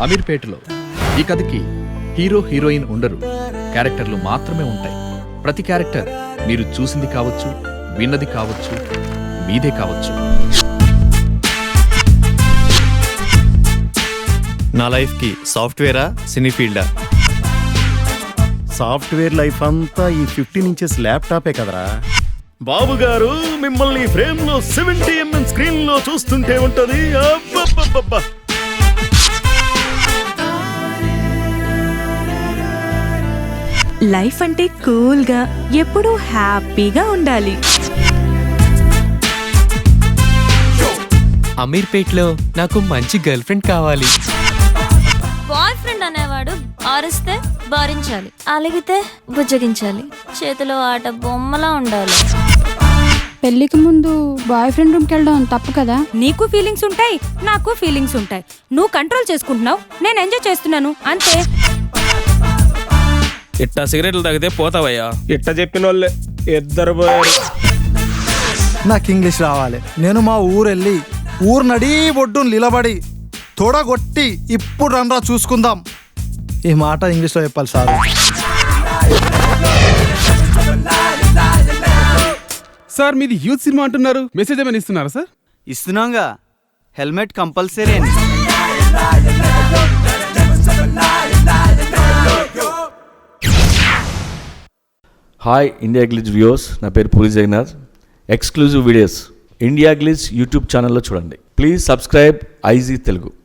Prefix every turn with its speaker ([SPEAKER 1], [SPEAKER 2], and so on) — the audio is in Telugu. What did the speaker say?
[SPEAKER 1] అమీర్పేటలో ఈ కథకి హీరో హీరోయిన్ ఉండరు, క్యారెక్టర్లు మాత్రమే ఉంటాయి. ప్రతి క్యారెక్టర్ మీరు చూసింది కావచ్చు, విన్నది కావచ్చు, మీదే కావచ్చు.
[SPEAKER 2] నా లైఫ్కి సాఫ్ట్వేరా సినీ ఫీల్డా?
[SPEAKER 3] సాఫ్ట్వేర్ లైఫ్ అంతా ఈ 15 ఇంచెస్ ల్యాప్టాపే కదరా.
[SPEAKER 4] బాబు గారు మిమ్మల్ని ఫ్రేమ్ లో 70mm స్క్రీన్ లో చూస్తుంటే ఉంటది. అబ్బబ్బబ్బబ్బా.
[SPEAKER 5] లైఫ్ అంటే కూల్గా ఎప్పుడూ హ్యాపీగా ఉండాలి.
[SPEAKER 6] అమీర్పేట్లో నాకు మంచి గర్ల్ ఫ్రెండ్ కావాలి.
[SPEAKER 7] బాయ్ ఫ్రెండ్ అనేవాడు ఆరిస్తే భరించాలి, అలిగితే బుజ్జగించాలి, చేతిలో ఆట బొమ్మలా ఉండాలి.
[SPEAKER 8] పెళ్లికి ముందు బాయ్ ఫ్రెండ్ రూమ్కి వెళ్ళడం తప్పు కదా.
[SPEAKER 5] నీకు ఫీలింగ్స్ ఉంటాయి, నాకు ఫీలింగ్స్ ఉంటాయి. నువ్వు కంట్రోల్ చేసుకుంటున్నావు, నేను ఎంజాయ్ చేస్తున్నాను, అంతే.
[SPEAKER 9] ఇట్టా సిగరెట్లు తాగితే పోతావయ్యా.
[SPEAKER 4] ఇట్ట చెప్పిన వాళ్ళే ఇద్దరు పోయారు.
[SPEAKER 10] నాకు ఇంగ్లీష్ రావాలి. నేను మా ఊరెళ్ళి ఊరు నడీ ఒడ్డు నిలబడి తొడగొట్టి ఇప్పుడు రండ్రా చూసుకుందాం ఈ మాట ఇంగ్లీష్లో చెప్పాలి సార్.
[SPEAKER 11] సార్ మీది యూత్ సినిమా అంటున్నారు, మెసేజ్ ఏమైనా ఇస్తున్నారా సార్?
[SPEAKER 2] ఇస్తున్నాంగా, హెల్మెట్ కంపల్సరీ అని.
[SPEAKER 4] హాయ్ ఇండియా గ్లిజ్ వ్యూవర్స్, నా పేరు Puri Jagannadh. Exclusive videos India Glitz YouTube ఛానల్లో చూడండి. Please subscribe IG Telugu.